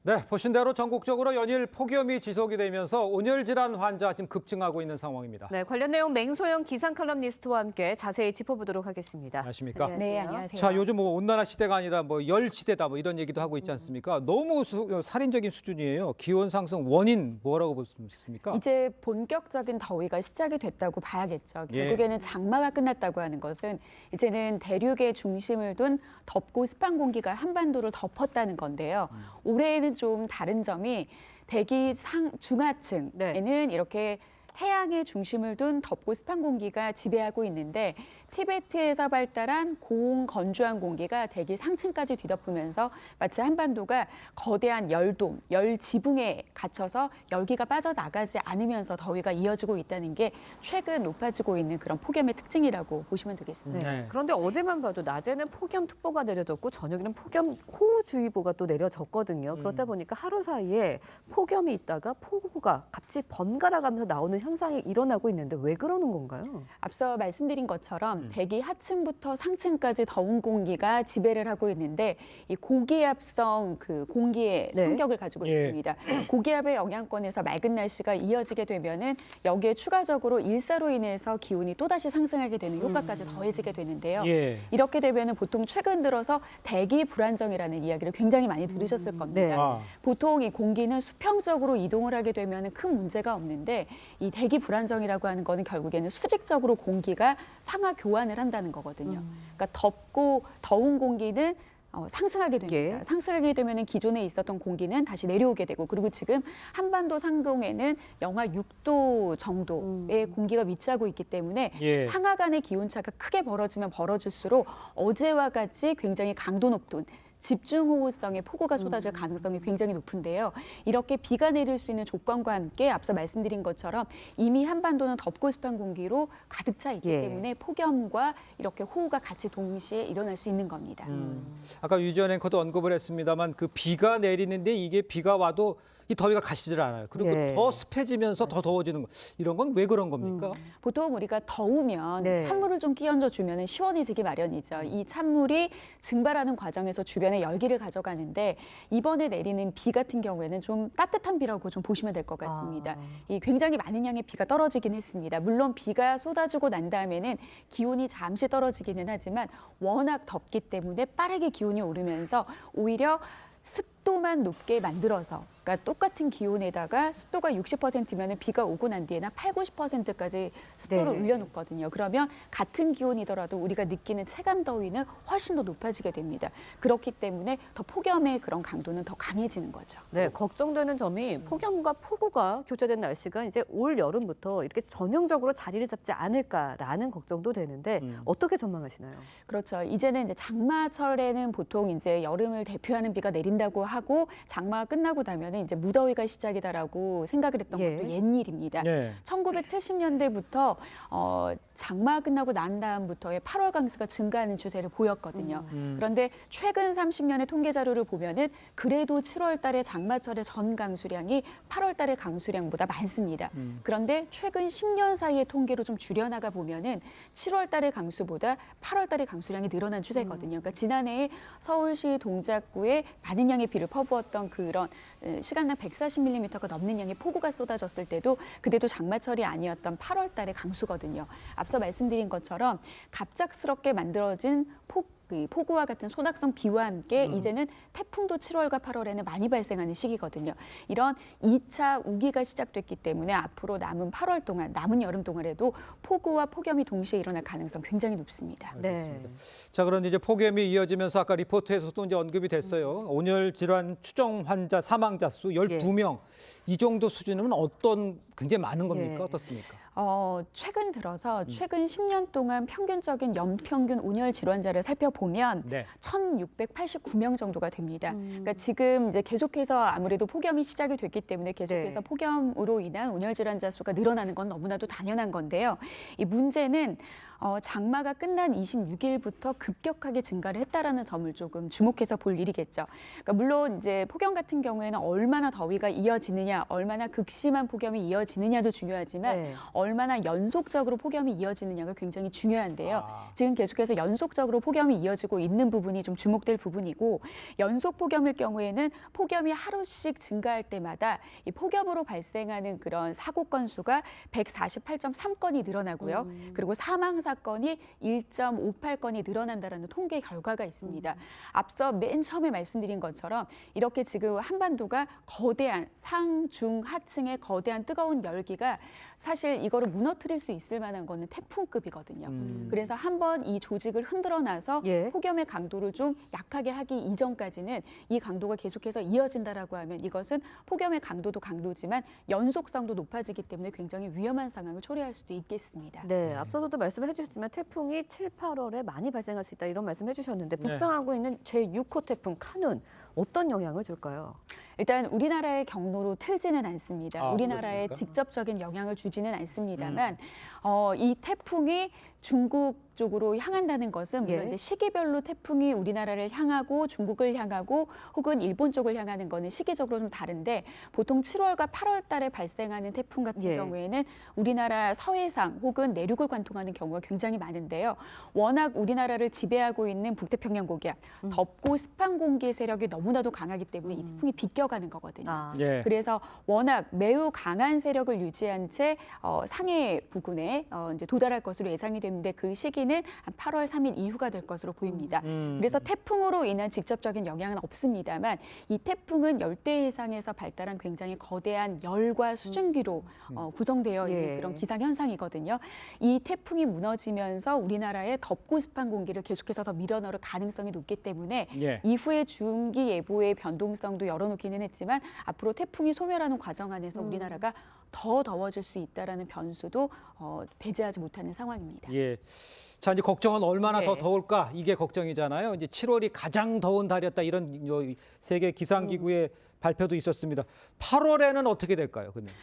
네, 보신 대로 전국적으로 연일 폭염이 지속이 되면서 온열 질환 환자 지금 급증하고 있는 상황입니다. 네, 관련 내용 맹소영 기상 칼럼니스트와 함께 자세히 짚어보도록 하겠습니다. 안녕하십니까? 네, 안녕하세요. 자, 요즘 뭐 온난화 시대가 아니라 뭐 열 시대다 뭐 이런 얘기도 하고 있지 않습니까? 너무 살인적인 수준이에요. 기온 상승 원인 뭐라고 보십니까? 이제 본격적인 더위가 시작이 됐다고 봐야겠죠. 결국에는 장마가 끝났다고 하는 것은 이제는 대륙의 중심을 둔 덥고 습한 공기가 한반도를 덮었다는 건데요. 올해에는 좀 다른 점이 대기 중하층에는 이렇게 해양의 중심을 둔 덥고 습한 공기가 지배하고 있는데 티베트에서 발달한 고온 건조한 공기가 대기 상층까지 뒤덮으면서 마치 한반도가 거대한 열돔, 열지붕에 갇혀서 열기가 빠져나가지 않으면서 더위가 이어지고 있다는 게 최근 높아지고 있는 그런 폭염의 특징이라고 보시면 되겠습니다. 네. 그런데 어제만 봐도 낮에는 폭염특보가 내려졌고 저녁에는 폭염호우주의보가 또 내려졌거든요. 그렇다 보니까 하루 사이에 폭염이 있다가 폭우가 같이 번갈아가면서 나오는 현상이 일어나고 있는데 왜 그러는 건가요? 앞서 말씀드린 것처럼 대기 하층부터 상층까지 더운 공기가 지배를 하고 있는데 이 고기압성 그 공기의 성격을 가지고 있습니다. 고기압의 영향권에서 맑은 날씨가 이어지게 되면은 여기에 추가적으로 일사로 인해서 기온이 또다시 상승하게 되는 효과까지 더해지게 되는데요. 이렇게 되면은 보통 최근 들어서 대기 불안정이라는 이야기를 굉장히 많이 들으셨을 겁니다. 보통 이 공기는 수평적으로 이동을 하게 되면은 큰 문제가 없는데 이 대기 불안정이라고 하는 거는 결국에는 수직적으로 공기가 상하 교환을 한다는 거거든요. 그러니까 덥고 더운 공기는 상승하게 됩니다. 상승하게 되면 기존에 있었던 공기는 다시 내려오게 되고 그리고 지금 한반도 상공에는 영하 6도 정도의 공기가 위치하고 있기 때문에 상하 간의 기온차가 크게 벌어지면 벌어질수록 어제와 같이 굉장히 강도 높은 집중호우성의 폭우가 쏟아질 가능성이 굉장히 높은데요. 이렇게 비가 내릴 수 있는 조건과 함께 앞서 말씀드린 것처럼 이미 한반도는 덥고 습한 공기로 가득 차 있기 때문에 폭염과 이렇게 호우가 같이 동시에 일어날 수 있는 겁니다. 아까 유지연 앵커도 언급을 했습니다만 그 비가 내리는데 이게 비가 와도 이 더위가 가시질 않아요. 그리고 더 습해지면서 더 더워지는 거. 이런 건 왜 그런 겁니까? 보통 우리가 더우면 찬물을 좀 끼얹어 주면 시원해지기 마련이죠. 이 찬물이 증발하는 과정에서 주변에 열기를 가져가는데 이번에 내리는 비 같은 경우에는 좀 따뜻한 비라고 좀 보시면 될 것 같습니다. 이 굉장히 많은 양의 비가 떨어지긴 했습니다. 물론 비가 쏟아지고 난 다음에는 기온이 잠시 떨어지기는 하지만 워낙 덥기 때문에 빠르게 기온이 오르면서 오히려 습도만 높게 만들어서 그러니까 똑같은 기온에다가 습도가 60%면 비가 오고 난 뒤에는 80~90%까지 습도를 올려놓거든요. 그러면 같은 기온이더라도 우리가 느끼는 체감 더위는 훨씬 더 높아지게 됩니다. 그렇기 때문에 더 폭염의 그런 강도는 더 강해지는 거죠. 네, 걱정되는 점이 폭염과 폭우가 교차된 날씨가 이제 올 여름부터 이렇게 전형적으로 자리를 잡지 않을까라는 걱정도 되는데 어떻게 전망하시나요? 그렇죠. 이제는 이제 장마철에는 보통 이제 여름을 대표하는 비가 내린다고 하고 장마가 끝나고 나면 이제 무더위가 시작이다라고 생각을 했던 것도 옛일입니다. 1970년대부터 장마가 끝나고 난 다음부터의 8월 강수가 증가하는 추세를 보였거든요. 그런데 최근 30년의 통계 자료를 보면은 그래도 7월 달에 장마철의 전 강수량이 8월 달의 강수량보다 많습니다. 그런데 최근 10년 사이의 통계로 좀 줄여나가 보면은 7월 달의 강수보다 8월 달의 강수량이 늘어난 추세거든요. 그러니까 지난해에 서울시 동작구에 많은 양의 비를 퍼부었던 그런 시간당 140mm가 넘는 양의 폭우가 쏟아졌을 때도 그때도 장마철이 아니었던 8월 달의 강수거든요. 앞서 말씀드린 것처럼 갑작스럽게 만들어진 폭우와 같은 소낙성 비와 함께 이제는 태풍도 7월과 8월에는 많이 발생하는 시기거든요. 이런 2차 우기가 시작됐기 때문에 앞으로 남은 8월 동안, 남은 여름 동안에도 폭우와 폭염이 동시에 일어날 가능성 굉장히 높습니다. 자, 그런데 이제 폭염이 이어지면서 아까 리포트에서도 이제 언급이 됐어요. 온열 질환 추정 환자 사망자 수 12명. 이 정도 수준이면 굉장히 많은 겁니까? 어떻습니까? 최근 들어서 최근 10년 동안 평균적인 연평균 온열 질환자를 살펴보면 1,689명 정도가 됩니다. 그러니까 지금 이제 계속해서 아무래도 폭염이 시작이 됐기 때문에 계속해서 폭염으로 인한 온열 질환자 수가 늘어나는 건 너무나도 당연한 건데요. 이 문제는 장마가 끝난 26일부터 급격하게 증가를 했다라는 점을 조금 주목해서 볼 일이겠죠. 그러니까 물론 이제 폭염 같은 경우에는 얼마나 더위가 이어지느냐, 얼마나 극심한 폭염이 이어지느냐도 중요하지만 네. 얼마나 연속적으로 폭염이 이어지느냐가 굉장히 중요한데요. 아. 지금 계속해서 연속적으로 폭염이 이어지고 있는 부분이 좀 주목될 부분이고 연속 폭염일 경우에는 폭염이 하루씩 증가할 때마다 이 폭염으로 발생하는 그런 사고 건수가 148.3건이 늘어나고요. 그리고 사망 사건이 1.58건이 늘어난다라는 통계 결과가 있습니다. 앞서 맨 처음에 말씀드린 것처럼 이렇게 지금 한반도가 거대한 상, 중, 하층의 거대한 뜨거운 열기가 사실 이거를 무너뜨릴 수 있을 만한 거는 태풍급이거든요. 그래서 한번 이 조직을 흔들어 놔서 예. 폭염의 강도를 좀 약하게 하기 이전까지는 이 강도가 계속해서 이어진다라고 하면 이것은 폭염의 강도도 강도지만 연속성도 높아지기 때문에 굉장히 위험한 상황을 초래할 수도 있겠습니다. 네, 앞서서도 말씀해 주셨지만 태풍이 7, 8월에 많이 발생할 수 있다 이런 말씀해 주셨는데 네. 북상하고 있는 제6호 태풍 카눈 어떤 영향을 줄까요? 일단 우리나라의 경로로 틀지는 않습니다. 아, 우리나라에 그렇습니까? 직접적인 영향을 주지는 않습니다만 이 태풍이 중국 쪽으로 향한다는 것은 물론 예. 이제 시기별로 태풍이 우리나라를 향하고 중국을 향하고 혹은 일본 쪽을 향하는 거는 시기적으로 좀 다른데 보통 7월과 8월 달에 발생하는 태풍 같은 예. 경우에는 우리나라 서해상 혹은 내륙을 관통하는 경우가 굉장히 많은데요. 워낙 우리나라를 지배하고 있는 북태평양 고기압, 덥고 습한 공기의 세력이 너무나도 강하기 때문에 이 태풍이 비껴가는 거거든요. 아, 예. 그래서 워낙 매우 강한 세력을 유지한 채 상해 부근에 이제 도달할 것으로 예상이 되는데 그 시기는 한 8월 3일 이후가 될 것으로 보입니다. 그래서 태풍으로 인한 직접적인 영향은 없습니다만 이 태풍은 열대 해상에서 발달한 굉장히 거대한 열과 수증기로 구성되어 있는 예. 그런 기상 현상이거든요. 이 태풍이 무너지면서 우리나라의 덥고 습한 공기를 계속해서 더 밀어넣을 가능성이 높기 때문에 예. 이후에 중기 예보의 변동성도 열어놓기는 했지만 앞으로 태풍이 소멸하는 과정 안에서 우리나라가 더 더워질 수 있다라는 변수도 배제하지 못하는 상황입니다. 예. 자, 이제 걱정은 얼마나 네. 더 더울까 이게 걱정이잖아요. 이제 7월이 가장 더운 달이었다 이런 세계 기상기구의 발표도 있었습니다. 8월에는 어떻게 될까요, 그러면?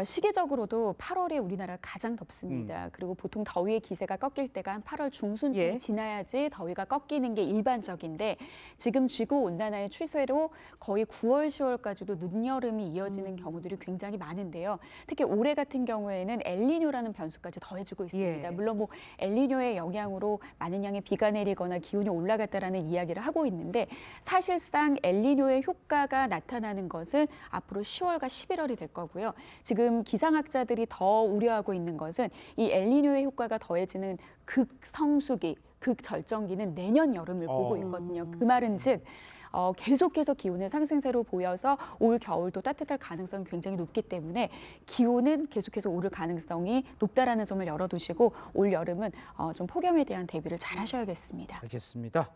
시기적으로도 8월에 우리나라가 가장 덥습니다. 그리고 보통 더위의 기세가 꺾일 때가 한 8월 중순쯤이 예. 지나야지 더위가 꺾이는 게 일반적인데 지금 지구온난화의 추세로 거의 9월, 10월까지도 늦여름이 이어지는 경우들이 굉장히 많은데요. 특히 올해 같은 경우에는 엘니뇨라는 변수까지 더해지고 있습니다. 예. 물론 뭐 엘니뇨의 영향으로 많은 양의 비가 내리거나 기온이 올라갔다라는 이야기를 하고 있는데 사실상 엘니뇨의 효과가 나타나는 것은 앞으로 10월과 11월이 될 거고요. 지금 기상학자들이 더 우려하고 있는 것은 이 엘니뇨의 효과가 더해지는 극성수기, 극절정기는 내년 여름을 보고 있거든요. 그 말은 즉 계속해서 기온의 상승세로 보여서 올 겨울도 따뜻할 가능성이 굉장히 높기 때문에 기온은 계속해서 오를 가능성이 높다라는 점을 열어두시고 올 여름은 좀 폭염에 대한 대비를 잘 하셔야겠습니다. 알겠습니다.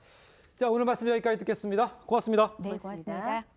자, 오늘 말씀 여기까지 듣겠습니다. 고맙습니다. 네, 고맙습니다. 고맙습니다.